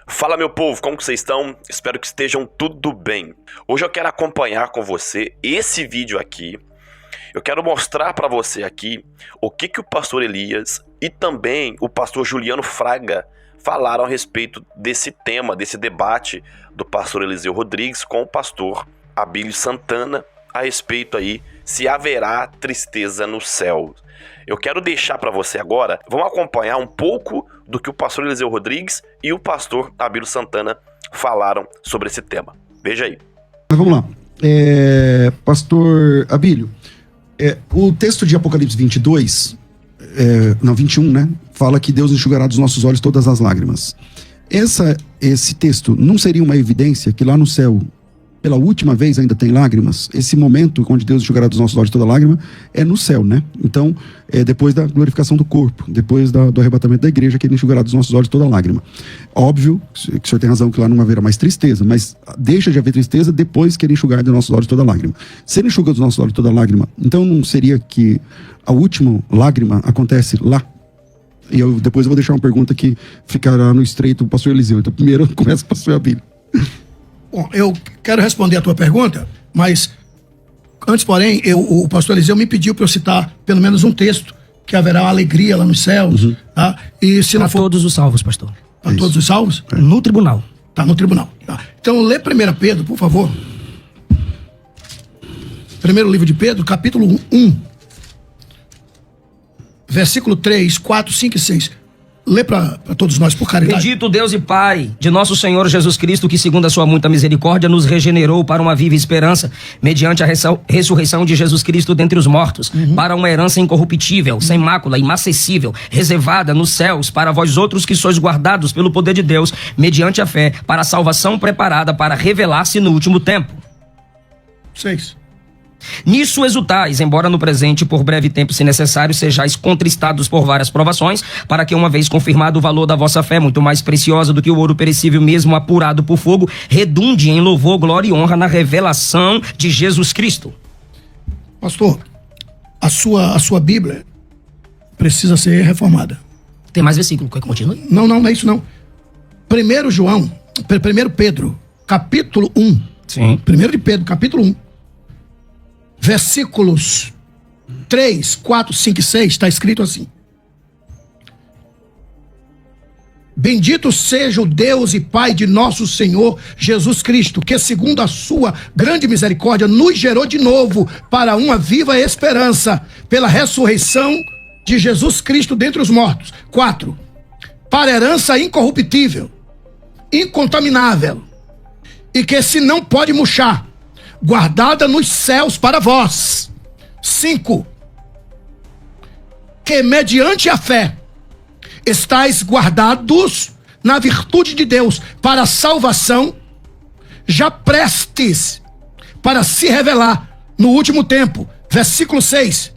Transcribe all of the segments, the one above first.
Fala, meu povo, como que vocês estão? Espero que estejam tudo bem. Hoje eu quero acompanhar com você esse vídeo aqui. Eu quero mostrar para você aqui o que o pastor Elias e também o pastor Juliano Fraga falaram a respeito desse tema, desse debate do pastor Eliseu Rodrigues com o pastor Abílio Santana a respeito aí se haverá tristeza no céu. Eu quero deixar para você agora, vamos acompanhar um pouco do que o pastor Eliseu Rodrigues e o pastor Abílio Santana falaram sobre esse tema. Veja aí. Vamos lá. Pastor Abílio, o texto de Apocalipse 22, 21, né? Fala que Deus enxugará dos nossos olhos todas as lágrimas. Esse texto não seria uma evidência que lá no céu, pela última vez, ainda tem lágrimas? Esse momento onde Deus enxugará dos nossos olhos toda lágrima é no céu, né? Então, depois da glorificação do corpo, depois do arrebatamento da igreja, que ele enxugará dos nossos olhos toda lágrima. Óbvio que o senhor tem razão que lá não haverá mais tristeza, mas deixa de haver tristeza depois que ele enxugar dos nossos olhos toda lágrima. Se ele enxuga dos nossos olhos toda lágrima, então não seria que a última lágrima acontece lá? E depois eu vou deixar uma pergunta que ficará no estreito do pastor Eliseu. Então primeiro começa com o pastor Abílio. Bom, eu quero responder a tua pergunta, mas antes, porém, o pastor Eliseu me pediu para eu citar pelo menos um texto que haverá uma alegria lá nos céus. Tá? E se não for... todos os salvos, pastor. Para todos os salvos? No tribunal. Tá, no tribunal. Tá. Então, lê 1 Pedro, por favor. Primeiro livro de Pedro, capítulo 1. Versículo 3, 4, 5 e 6. Lê para todos nós, por caridade. Bendito Deus e Pai de nosso Senhor Jesus Cristo, que segundo a sua muita misericórdia nos regenerou para uma viva esperança, mediante a ressurreição de Jesus Cristo dentre os mortos, para uma herança incorruptível, sem mácula, imacessível, reservada nos céus, para vós outros que sois guardados pelo poder de Deus, mediante a fé, para a salvação preparada para revelar-se no último tempo. 6. Nisso exultais, embora no presente, por breve tempo, se necessário, sejais contristados por várias provações, para que, uma vez confirmado o valor da vossa fé, muito mais preciosa do que o ouro perecível mesmo apurado por fogo, redunde em louvor, glória e honra na revelação de Jesus Cristo. Pastor, a sua Bíblia precisa ser reformada. Tem mais versículo, quer que continue? Não é isso não. 1 Pedro, capítulo 1. Sim. 1 de Pedro, capítulo 1. Versículos 3, 4, 5 e 6, está escrito assim: Bendito seja o Deus e Pai de nosso Senhor Jesus Cristo, que segundo a sua grande misericórdia nos gerou de novo para uma viva esperança, pela ressurreição de Jesus Cristo dentre os mortos. 4. Para herança incorruptível, incontaminável, e que se não pode murchar, guardada nos céus para vós. 5. Que mediante a fé estáis guardados na virtude de Deus para a salvação, já prestes para se revelar no último tempo. Versículo 6.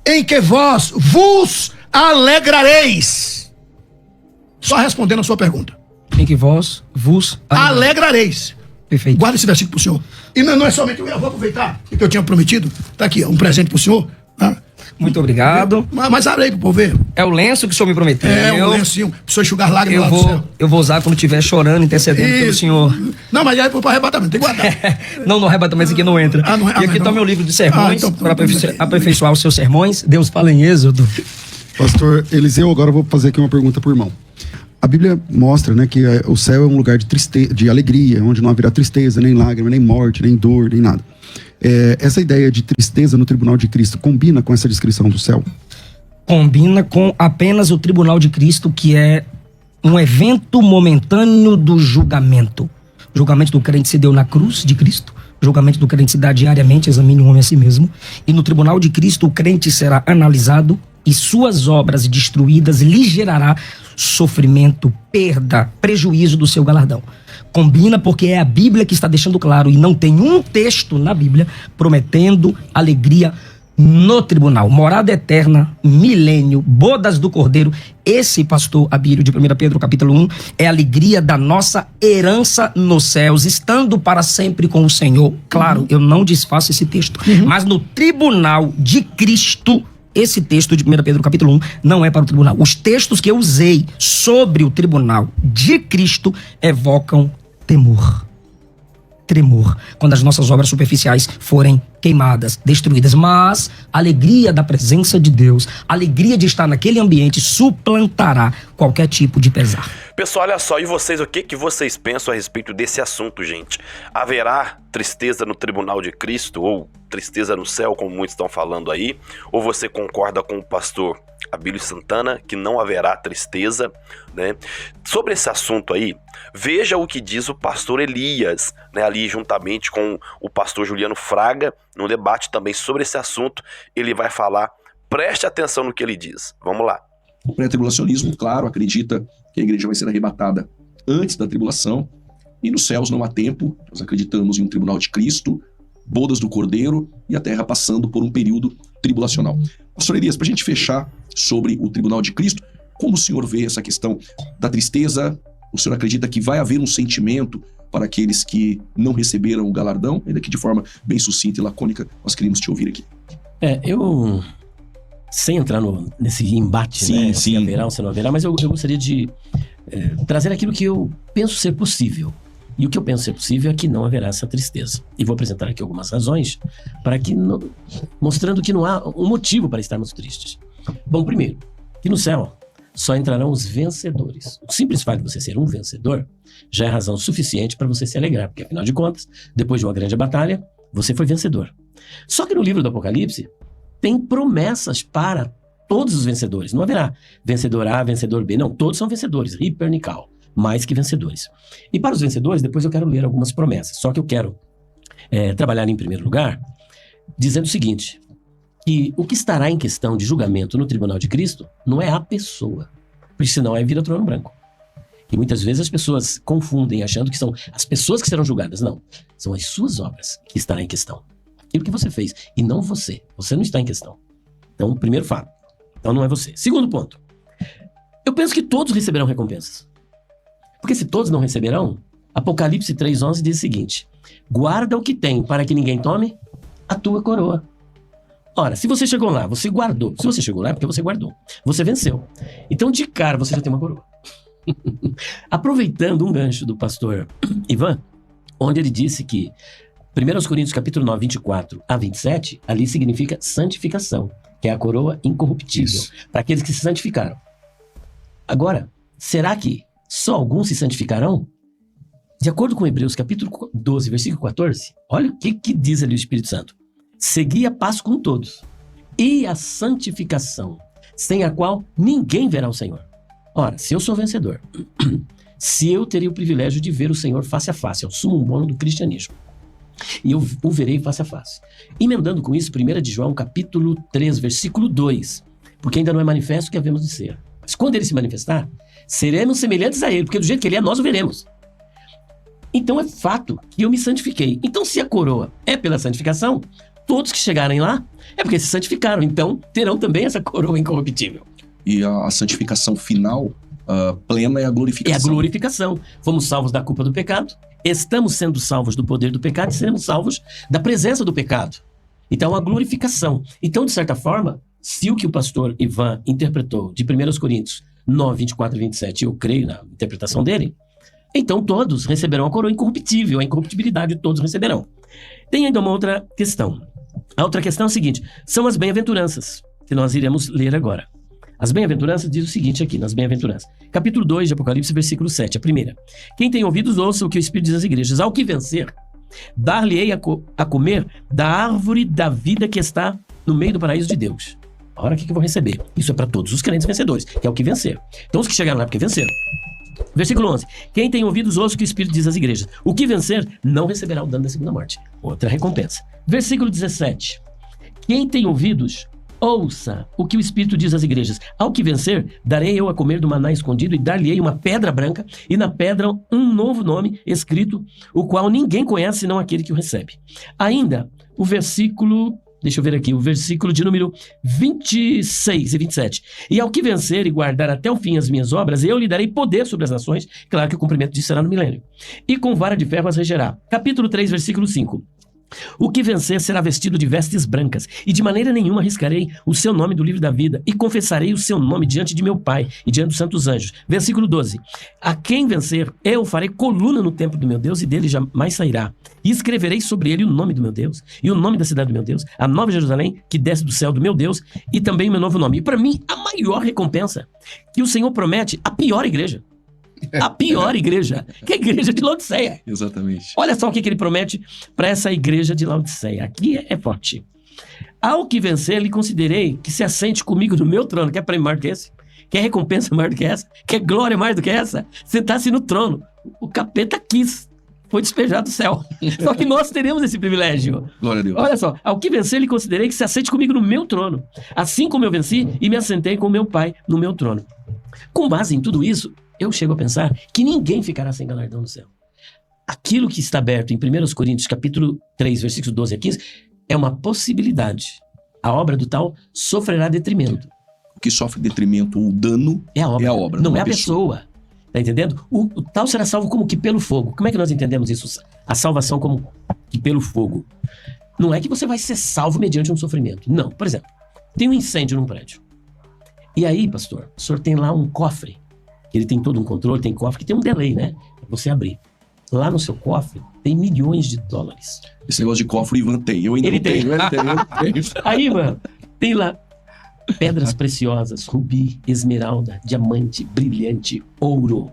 Em que vós vos alegrareis. Só respondendo a sua pergunta. Em que vós vos alegrareis. Perfeito. Guarda esse versículo pro senhor. E não é somente, eu vou aproveitar que eu tinha prometido. Tá aqui, ó, um presente pro senhor. Tá? Muito obrigado. Mas abre aí pro povo ver. É o lenço que o senhor me prometeu. Um lencinho, pro senhor enxugar lágrimas lá do céu. Eu vou usar quando estiver chorando, intercedendo pelo senhor. Não, mas aí pro arrebatamento, tem que guardar. Não, no arrebatamento aqui não entra. E aqui está meu livro de sermões, para aperfeiçoar os seus sermões. Deus fala em Êxodo. Pastor Eliseu, agora eu vou fazer aqui uma pergunta por irmão. A Bíblia mostra, né, que o céu é um lugar de tristeza, de alegria, onde não haverá tristeza, nem lágrima, nem morte, nem dor, nem nada. Essa ideia de tristeza no tribunal de Cristo combina com essa descrição do céu? Combina com apenas o tribunal de Cristo, que é um evento momentâneo do julgamento. O julgamento do crente se deu na cruz de Cristo. O julgamento do crente se dá diariamente, examine o homem a si mesmo. E no tribunal de Cristo o crente será analisado e suas obras destruídas lhe gerará sofrimento, perda, prejuízo do seu galardão. Combina porque é a Bíblia que está deixando claro, e não tem um texto na Bíblia prometendo alegria no tribunal. Morada eterna, milênio, bodas do Cordeiro. Esse, pastor Abílio, de 1 Pedro capítulo 1, é a alegria da nossa herança nos céus, estando para sempre com o Senhor. Claro, eu não desfaço esse texto, mas no tribunal de Cristo esse texto de 1 Pedro capítulo 1 não é para o tribunal. Os textos que eu usei sobre o tribunal de Cristo evocam temor. Tremor, quando as nossas obras superficiais forem queimadas, destruídas. Mas a alegria da presença de Deus, a alegria de estar naquele ambiente suplantará qualquer tipo de pesar. Pessoal, olha só, e vocês, o que vocês pensam a respeito desse assunto, gente? Haverá tristeza no tribunal de Cristo, ou tristeza no céu, como muitos estão falando aí? Ou você concorda com o pastor Abílio Santana, que não haverá tristeza, né? Sobre esse assunto aí, veja o que diz o pastor Elias, né, ali juntamente com o pastor Juliano Fraga, no debate também sobre esse assunto, ele vai falar, preste atenção no que ele diz. Vamos lá. O pré-tribulacionismo, claro, acredita que a igreja vai ser arrebatada antes da tribulação, e nos céus não há tempo. Nós acreditamos em um tribunal de Cristo, bodas do Cordeiro e a terra passando por um período tribulacional. Pastor Elias, para a gente fechar sobre o tribunal de Cristo, como o senhor vê essa questão da tristeza? O senhor acredita que vai haver um sentimento para aqueles que não receberam o galardão? Ainda que de forma bem sucinta e lacônica, nós queríamos te ouvir aqui. Eu, sem entrar nesse embate, Sim, né, sim. se haverá ou se não haverá, mas eu gostaria de trazer aquilo que eu penso ser possível. E o que eu penso ser possível é que não haverá essa tristeza. E vou apresentar aqui algumas razões para que mostrando que não há um motivo para estarmos tristes. Bom, primeiro, que no céu só entrarão os vencedores. O simples fato de você ser um vencedor já é razão suficiente para você se alegrar, porque afinal de contas, depois de uma grande batalha, você foi vencedor. Só que no livro do Apocalipse tem promessas para todos os vencedores. Não haverá vencedor A, vencedor B. Não, todos são vencedores. Hipernical. Mais que vencedores. E para os vencedores, depois eu quero ler algumas promessas. Só que eu quero trabalhar em primeiro lugar dizendo o seguinte, que o que estará em questão de julgamento no tribunal de Cristo não é a pessoa, porque senão aí vira trono branco. E muitas vezes as pessoas confundem achando que são as pessoas que serão julgadas. Não, são as suas obras que estará em questão. Aquilo que você fez, e não você. Você não está em questão. Então, primeiro fato. Então não é você. Segundo ponto. Eu penso que todos receberão recompensas. Porque se todos não receberão, Apocalipse 3:11 diz o seguinte, guarda o que tem para que ninguém tome a tua coroa. Ora, se você chegou lá, você guardou. Se você chegou lá é porque você guardou. Você venceu. Então, de cara, você já tem uma coroa. Aproveitando um gancho do pastor Ivan, onde ele disse que 1 Coríntios capítulo 9, 24 a 27, ali significa santificação, que é a coroa incorruptível, para aqueles que se santificaram. Agora, será que só alguns se santificarão? De acordo com Hebreus capítulo 12, versículo 14, olha o que diz ali o Espírito Santo. Segui a paz com todos e a santificação, sem a qual ninguém verá o Senhor. Ora, se eu sou vencedor, se eu teria o privilégio de ver o Senhor face a face, é o sumo bono do cristianismo, e eu o verei face a face. Emendando com isso, 1 de João capítulo 3, versículo 2, porque ainda não é manifesto o que havemos de ser. Mas quando ele se manifestar, seremos semelhantes a ele, porque do jeito que ele é, nós o veremos. Então é fato que eu me santifiquei. Então se a coroa é pela santificação, todos que chegarem lá é porque se santificaram. Então terão também essa coroa incorruptível. E a santificação final, plena, é a glorificação. É a glorificação. Fomos salvos da culpa do pecado, estamos sendo salvos do poder do pecado e seremos salvos da presença do pecado. Então a glorificação. Então, de certa forma, se o que o pastor Ivan interpretou de 1 Coríntios 9, 24 e 27, eu creio na interpretação dele, então todos receberão a coroa incorruptível, a incorruptibilidade todos receberão. Tem ainda uma outra questão. A outra questão é a seguinte, são as bem-aventuranças, que nós iremos ler agora. As bem-aventuranças diz o seguinte aqui, nas bem-aventuranças. Capítulo 2 de Apocalipse, versículo 7, a primeira. Quem tem ouvidos, ouça o que o Espírito diz às igrejas. Ao que vencer, dar-lhe-ei a comer da árvore da vida que está no meio do paraíso de Deus. Ora, o que eu vou receber? Isso é para todos os crentes vencedores, que é o que vencer. Então os que chegaram lá é porque venceram. Versículo 11. Quem tem ouvidos, ouça o que o Espírito diz às igrejas. O que vencer não receberá o dano da segunda morte. Outra recompensa. Versículo 17. Quem tem ouvidos, ouça o que o Espírito diz às igrejas. Ao que vencer, darei eu a comer do maná escondido e dar-lhe-ei uma pedra branca e na pedra um novo nome escrito, o qual ninguém conhece senão aquele que o recebe. Ainda, o versículo... Deixa eu ver aqui, o versículo de número 26 e 27. E ao que vencer e guardar até o fim as minhas obras, eu lhe darei poder sobre as nações, claro que o cumprimento disso será no milênio. E com vara de ferro as regerá. Capítulo 3, versículo 5. O que vencer será vestido de vestes brancas, e de maneira nenhuma arriscarei o seu nome do livro da vida, e confessarei o seu nome diante de meu Pai e diante dos santos anjos. Versículo 12. A quem vencer, eu farei coluna no templo do meu Deus, e dele jamais sairá. E escreverei sobre ele o nome do meu Deus, e o nome da cidade do meu Deus, a nova Jerusalém, que desce do céu do meu Deus, e também o meu novo nome. E para mim, a maior recompensa que o Senhor promete, a pior igreja. A pior igreja, que é a igreja de Laodiceia. Exatamente. Olha só o que ele promete para essa igreja de Laodiceia. Aqui é forte. Ao que vencer, lhe considerei que se assente comigo no meu trono. Quer prêmio maior do que esse? Quer recompensa maior do que essa? Quer glória mais do que essa? Sentar-se no trono. O capeta quis. Foi despejado do céu. Só que nós teremos esse privilégio. Glória a Deus. Olha só. Ao que vencer, lhe considerei que se assente comigo no meu trono. Assim como eu venci e me assentei com meu Pai no meu trono. Com base em tudo isso, eu chego a pensar que ninguém ficará sem galardão no céu. Aquilo que está aberto em 1 Coríntios, capítulo 3, versículos 12 a 15, é uma possibilidade. A obra do tal sofrerá detrimento. O que sofre detrimento ou dano É a obra. é a obra, não não é a a pessoa. Tá entendendo? O tal será salvo como que pelo fogo. Como é que nós entendemos isso? A salvação como que pelo fogo. Não é que você vai ser salvo mediante um sofrimento. Não. Por exemplo, tem um incêndio num prédio. E aí, pastor, o senhor tem lá um cofre. Ele tem todo um controle, tem cofre que tem um delay, né? Pra você abrir. Lá no seu cofre tem milhões de dólares. Esse negócio de cofre o Ivan tem. Eu ainda Ele não tenho. Ele tem, eu tenho. Aí, mano, tem lá pedras preciosas, rubi, esmeralda, diamante, brilhante, ouro.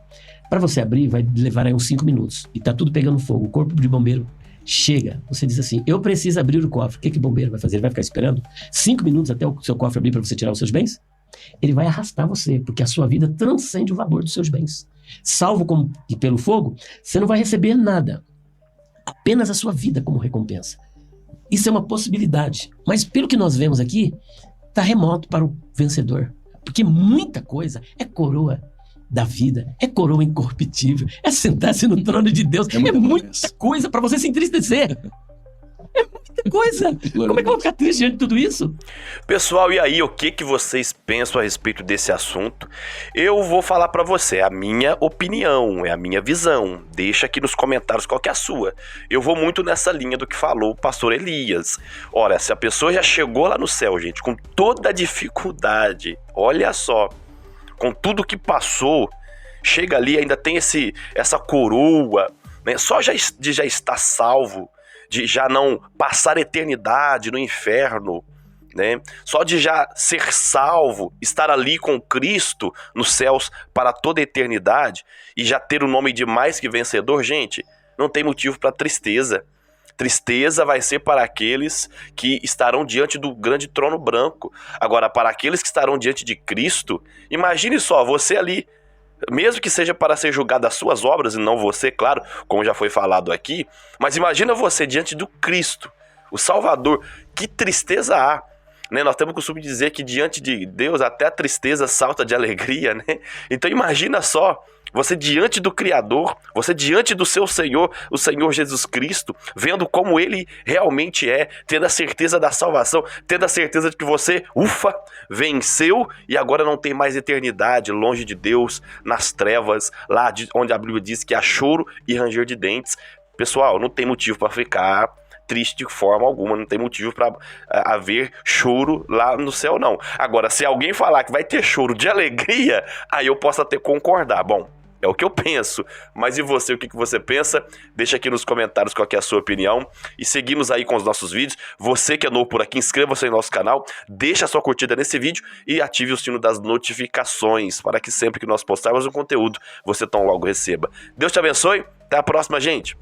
Para você abrir, vai levar aí uns 5 minutos. E tá tudo pegando fogo. O corpo de bombeiro chega. Você diz assim, eu preciso abrir o cofre. O que o bombeiro vai fazer? Ele vai ficar esperando 5 minutos até o seu cofre abrir para você tirar os seus bens? Ele vai arrastar você, porque a sua vida transcende o valor dos seus bens. Salvo como e pelo fogo, você não vai receber nada. Apenas a sua vida como recompensa. Isso é uma possibilidade. Mas pelo que nós vemos aqui, está remoto para o vencedor. Porque muita coisa é coroa da vida, é coroa incorruptível, é sentar-se no trono de Deus. É muita coisa para você se entristecer. É muita coisa. Como é que eu vou ficar triste diante de tudo isso? Pessoal, e aí, o que vocês pensam a respeito desse assunto? Eu vou falar pra você, é a minha opinião, é a minha visão. Deixa aqui nos comentários qual que é a sua. Eu vou muito nessa linha do que falou o pastor Elias. Olha, se a pessoa já chegou lá no céu, gente, com toda a dificuldade, olha só, com tudo que passou, chega ali, ainda tem essa coroa, né? Só de já estar salvo, de já não passar a eternidade no inferno, né? Só de já ser salvo, estar ali com Cristo nos céus para toda a eternidade e já ter o nome de mais que vencedor, gente, não tem motivo para tristeza. Tristeza vai ser para aqueles que estarão diante do grande trono branco. Agora, para aqueles que estarão diante de Cristo, imagine só, você ali, mesmo que seja para ser julgado as suas obras e não você, claro, como já foi falado aqui, mas imagina você diante do Cristo, o Salvador. Que tristeza há, né? Nós temos o costume de dizer que diante de Deus até a tristeza salta de alegria, né? Então imagina só, você diante do Criador, você diante do seu Senhor, o Senhor Jesus Cristo, vendo como Ele realmente é, tendo a certeza da salvação, tendo a certeza de que você, ufa, venceu e agora não tem mais eternidade longe de Deus, nas trevas, lá onde a Bíblia diz que há choro e ranger de dentes. Pessoal, não tem motivo para ficar triste de forma alguma, não tem motivo para haver choro lá no céu, não. Agora, se alguém falar que vai ter choro de alegria, aí eu posso até concordar. Bom, é o que eu penso, mas e você, o que você pensa? Deixa aqui nos comentários qual que é a sua opinião e seguimos aí com os nossos vídeos. Você que é novo por aqui, inscreva-se no nosso canal, deixa a sua curtida nesse vídeo e ative o sino das notificações para que sempre que nós postarmos um conteúdo, você tão logo receba. Deus te abençoe, até a próxima, gente!